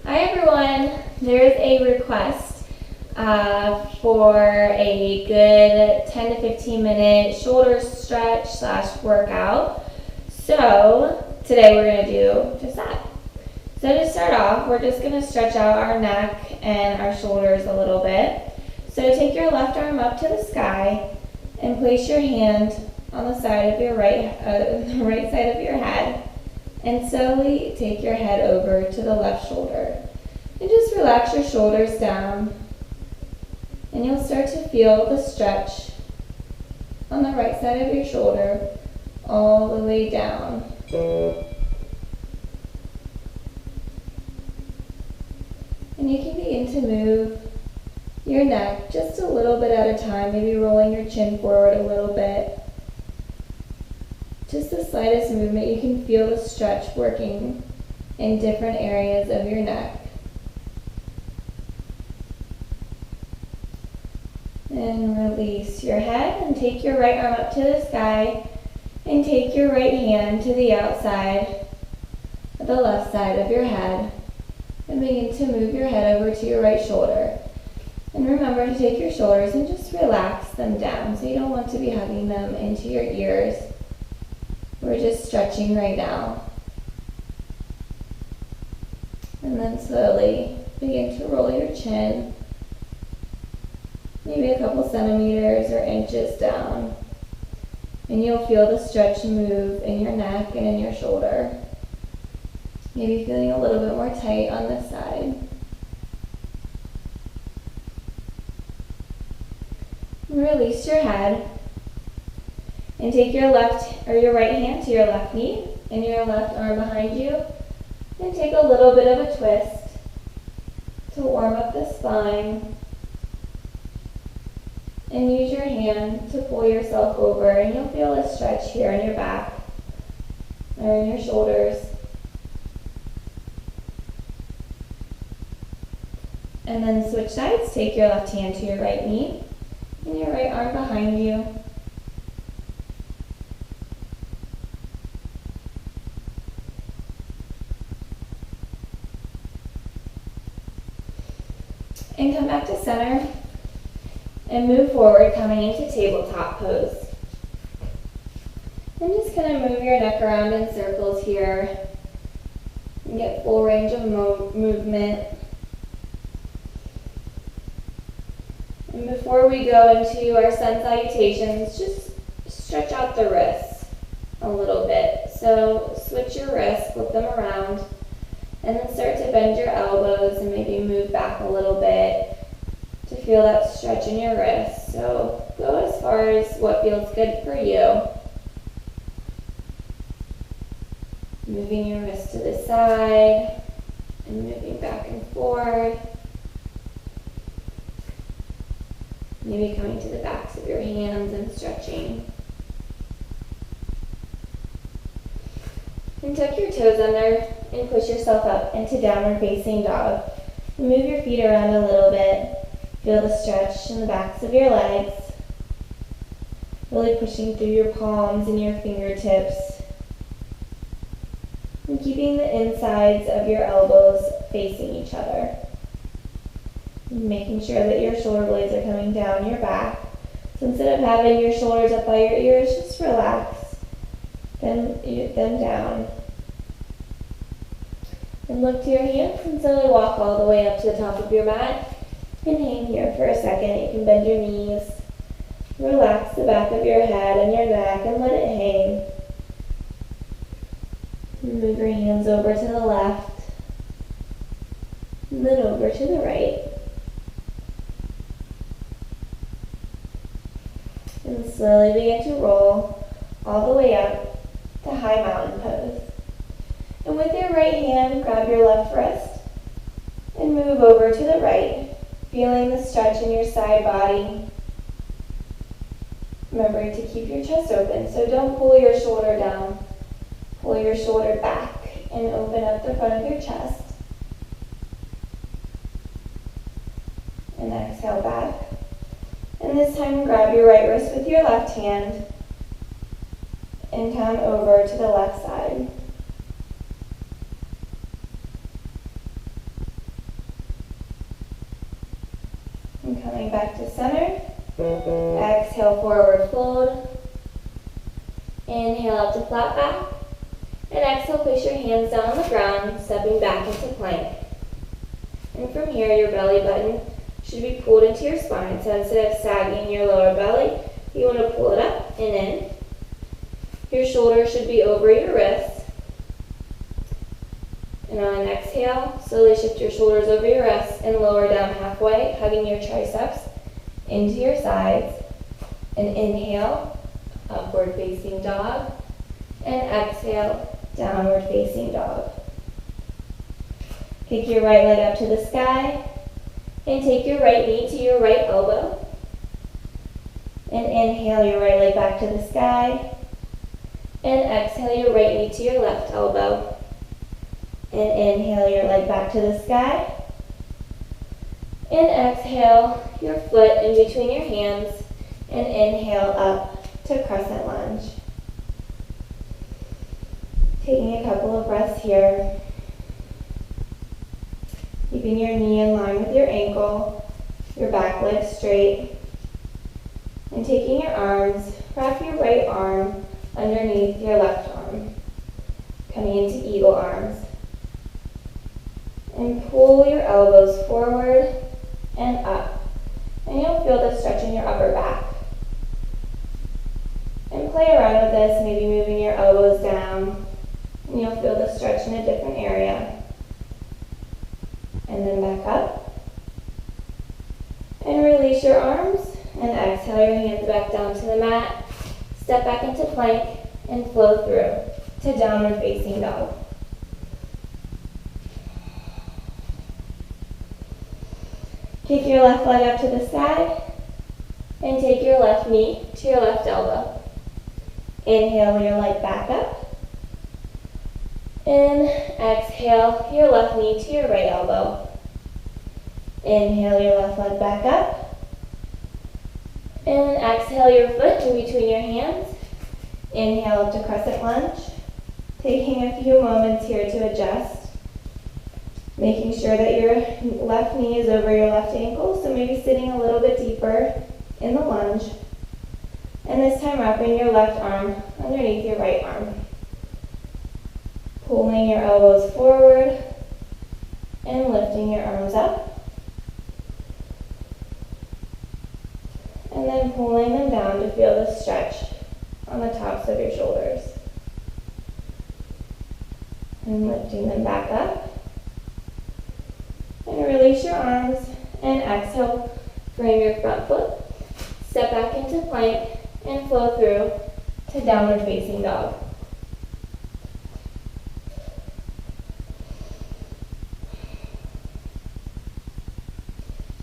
Hi everyone, there's a request for a good 10 to 15 minute shoulder stretch / workout. So today we're going to do just that. So to start off, we're just going to stretch out our neck and our shoulders a little bit. So take your left arm up to the sky and place your hand on the side of your right side of your head. And slowly take your head over to the left shoulder. And just relax your shoulders down. And you'll start to feel the stretch on the right side of your shoulder all the way down. And you can begin to move your neck just a little bit at a time, maybe rolling your chin forward a little bit. Just the slightest movement, you can feel the stretch working in different areas of your neck. And release your head and take your right arm up to the sky and take your right hand to the outside of the left side of your head and begin to move your head over to your right shoulder. And remember to take your shoulders and just relax them down, so you don't want to be hugging them into your ears. We're just stretching right now. And then slowly begin to roll your chin, maybe a couple centimeters or inches down. And you'll feel the stretch move in your neck and in your shoulder. Maybe feeling a little bit more tight on this side. Release your head. And take your right hand to your left knee and your left arm behind you. And take a little bit of a twist to warm up the spine. And use your hand to pull yourself over, and you'll feel a stretch here in your back or in your shoulders. And then switch sides. Take your left hand to your right knee and your right arm behind you. And come back to center and move forward, coming into tabletop pose. And just kind of move your neck around in circles here and get full range of movement. And before we go into our sun salutations, just stretch out the wrists a little bit. So switch your wrists, flip them around, and then start to bend your elbows and maybe move back a little bit to feel that stretch in your wrists. So go as far as what feels good for you. Moving your wrist to the side and moving back and forward. Maybe coming to the backs of your hands and stretching. And tuck your toes under and push yourself up into downward facing dog. And move your feet around a little bit. Feel the stretch in the backs of your legs. Really pushing through your palms and your fingertips. And keeping the insides of your elbows facing each other. And making sure that your shoulder blades are coming down your back. So instead of having your shoulders up by your ears, just relax them down. And look to your hands and slowly walk all the way up to the top of your mat. And hang here for a second. You can bend your knees. Relax the back of your head and your neck and let it hang. And move your hands over to the left. And then over to the right. And slowly begin to roll all the way up to high mountain pose. And with your right hand, grab your left wrist and move over to the right, feeling the stretch in your side body. Remember to keep your chest open, so don't pull your shoulder down. Pull your shoulder back and open up the front of your chest. And exhale back. And this time grab your right wrist with your left hand and come over to the left side. coming back to center. Exhale, forward fold. Inhale up to flat back. And exhale, place your hands down on the ground, stepping back into plank. And from here, your belly button should be pulled into your spine. So instead of sagging your lower belly, you want to pull it up and in. Your shoulders should be over your wrists. And on an exhale, slowly shift your shoulders over your wrists and lower down halfway, hugging your triceps into your sides. And inhale, upward facing dog. And exhale, downward facing dog. Kick your right leg up to the sky. And take your right knee to your right elbow. And inhale your right leg back to the sky. And exhale your right knee to your left elbow. And inhale your leg back to the sky. And exhale your foot in between your hands. And inhale up to crescent lunge. Taking a couple of breaths here. Keeping your knee in line with your ankle, your back leg straight. And taking your arms, wrap your right arm underneath your left arm. Coming into eagle arms. And pull your elbows forward and up. And you'll feel the stretch in your upper back. And play around with this, maybe moving your elbows down. And you'll feel the stretch in a different area. And then back up. And release your arms. And exhale your hands back down to the mat. Step back into plank and flow through to downward facing dog. Kick your left leg up to the sky. And take your left knee to your left elbow. Inhale your leg back up. And exhale your left knee to your right elbow. Inhale your left leg back up. And exhale your foot in between your hands. Inhale up to crescent lunge. Taking a few moments here to adjust. Making sure that your left knee is over your left ankle, so maybe sitting a little bit deeper in the lunge. And this time wrapping your left arm underneath your right arm. Pulling your elbows forward and lifting your arms up. And then pulling them down to feel the stretch on the tops of your shoulders. And lifting them back up. And release your arms and exhale, frame your front foot. Step back into plank and flow through to downward facing dog.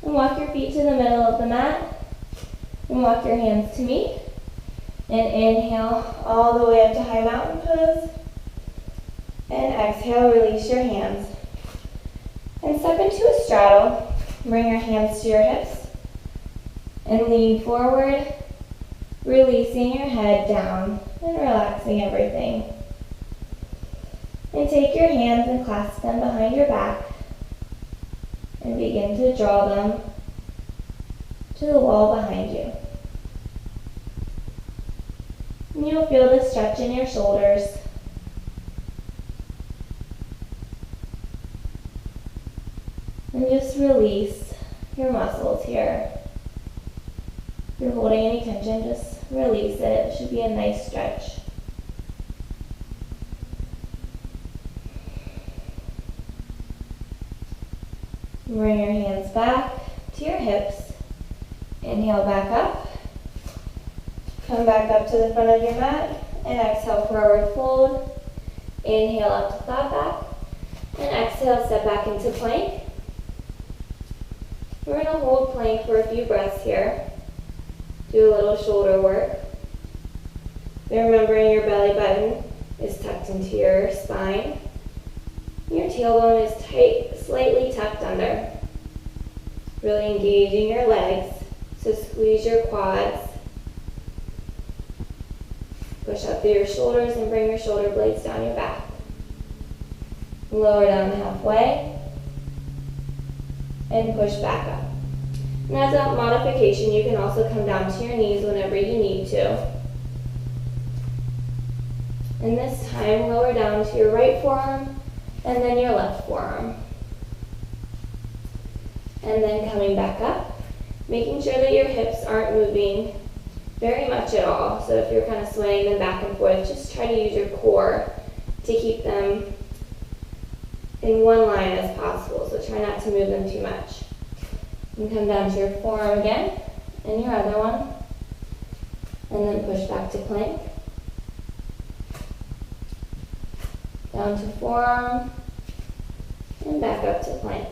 And walk your feet to the middle of the mat. And walk your hands to meet. And inhale all the way up to high mountain pose. And exhale, release your hands. And step into a straddle. Bring your hands to your hips. And lean forward, releasing your head down and relaxing everything. And take your hands and clasp them behind your back. And begin to draw them to the wall behind you. And you'll feel the stretch in your shoulders. And just release your muscles here. If you're holding any tension, just release it. It should be a nice stretch. Bring your hands back to your hips. Inhale back up. Come back up to the front of your mat and exhale, forward fold. Inhale up to flat back. And exhale, step back into plank. We're going to hold plank for a few breaths here. Do a little shoulder work. And remembering your belly button is tucked into your spine. Your tailbone is tight, slightly tucked under. Really engaging your legs. So squeeze your quads. Push up through your shoulders and bring your shoulder blades down your back. Lower down halfway. And push back up. And as a modification, you can also come down to your knees whenever you need to. And this time, lower down to your right forearm and then your left forearm. And then coming back up, making sure that your hips aren't moving very much at all. So if you're kind of swaying them back and forth, just try to use your core to keep them in one line as possible. So try not to move them too much. And come down to your forearm again, and your other one. And then push back to plank. Down to forearm, and back up to plank.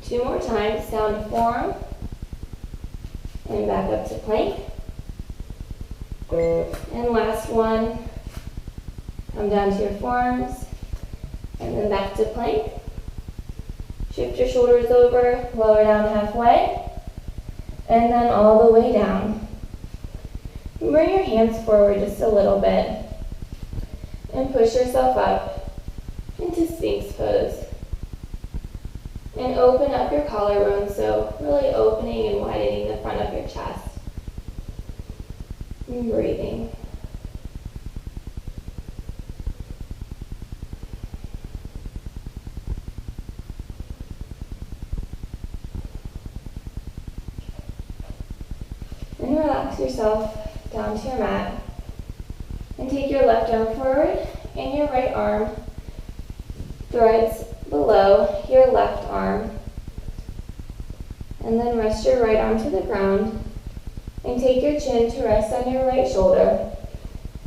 2 more times, down to forearm, and back up to plank. And last one, come down to your forearms, and then back to plank. Shift your shoulders over, lower down halfway, and then all the way down. And bring your hands forward just a little bit, and push yourself up into Sphinx pose. And open up your collarbone, so really opening and widening the front of your chest. And breathing. And relax yourself down to your mat. And take your left arm forward and your right arm threads below your left arm. And then rest your right arm to the ground and take your chin to rest on your right shoulder.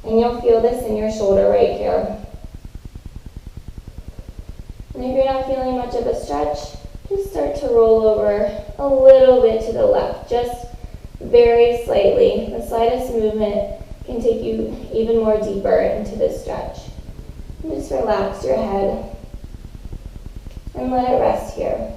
And you'll feel this in your shoulder right here. And if you're not feeling much of a stretch, just start to roll over a little bit to the left, just very slightly. The slightest movement can take you even more deeper into this stretch. And just relax your head and let it rest here.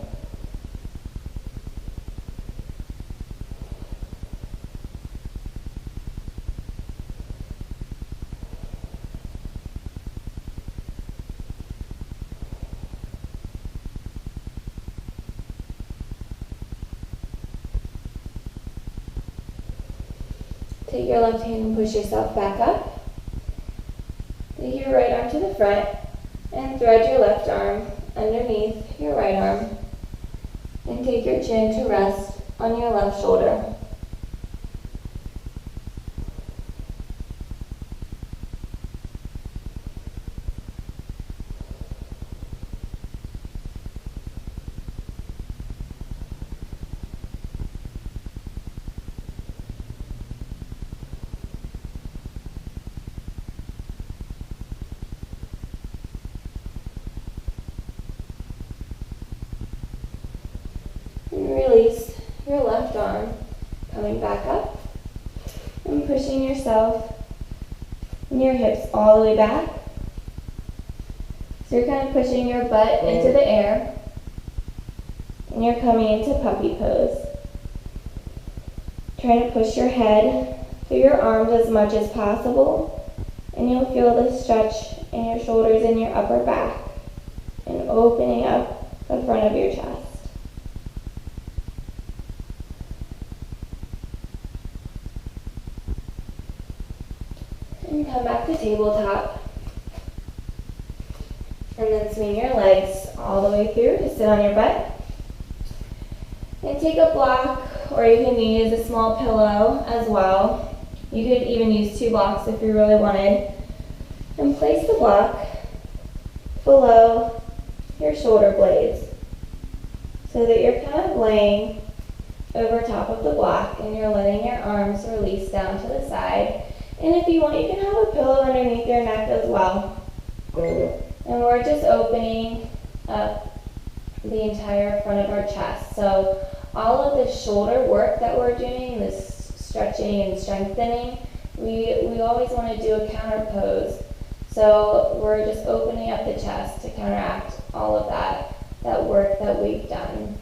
Take your left hand and push yourself back up. Take your right arm to the front and thread your left arm underneath your right arm. And take your chin to rest on your left shoulder. Release your left arm, coming back up and pushing yourself and your hips all the way back. So you're kind of pushing your butt into the air and you're coming into puppy pose. Try to push your head through your arms as much as possible and you'll feel the stretch in your shoulders and your upper back and opening up the front of your chest. And come back to tabletop. And then swing your legs all the way through to sit on your butt. And take a block, or you can use a small pillow as well. You could even use 2 blocks if you really wanted. And place the block below your shoulder blades so that you're kind of laying over top of the block and you're letting your arms release down to the side. And if you want, you can have a pillow underneath your neck as well. And we're just opening up the entire front of our chest. So all of the shoulder work that we're doing, this stretching and strengthening, we always want to do a counter pose. So we're just opening up the chest to counteract all of that work that we've done.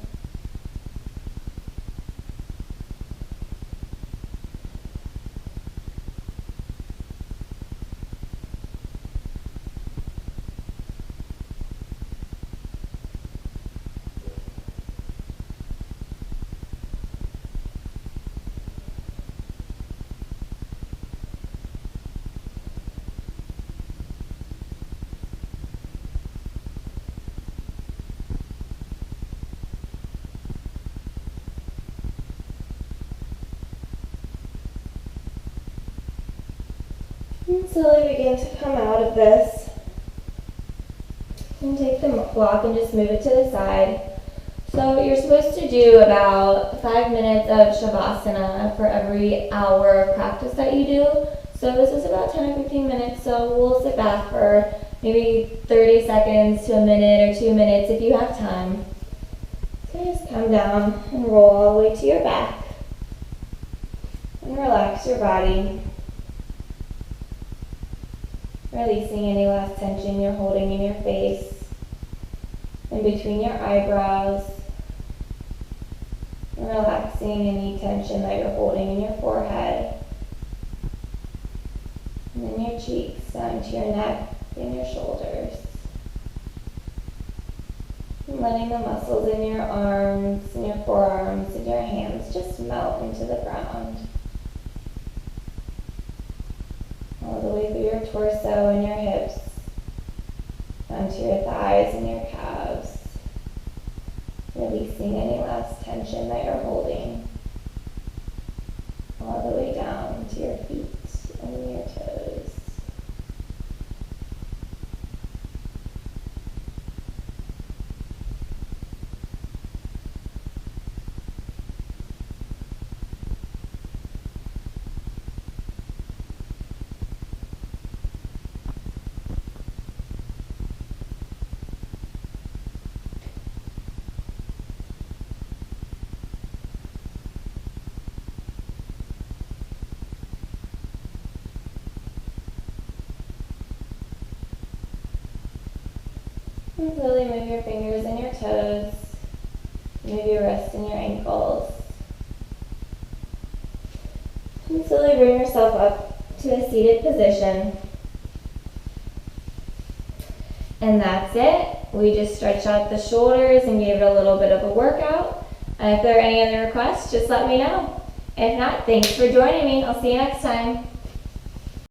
Slowly begin to come out of this. And take the block and just move it to the side. So you're supposed to do about 5 minutes of Shavasana for every hour of practice that you do. So this is about 10 or 15 minutes, so we'll sit back for maybe 30 seconds to a minute or 2 minutes if you have time. So just come down and roll all the way to your back. And relax your body. Releasing any last tension you're holding in your face, in between your eyebrows. And relaxing any tension that you're holding in your forehead. And then your cheeks down to your neck and your shoulders. And letting the muscles in your arms and your forearms and your hands just melt into the ground. All the way through your torso and your hips, onto your thighs and your calves, releasing any last tension that you're holding, all the way down to your feet and your toes. And slowly move your fingers and your toes, move your wrists and your ankles. And slowly bring yourself up to a seated position. And that's it. We just stretched out the shoulders and gave it a little bit of a workout. And if there are any other requests, just let me know. If not, thanks for joining me. I'll see you next time.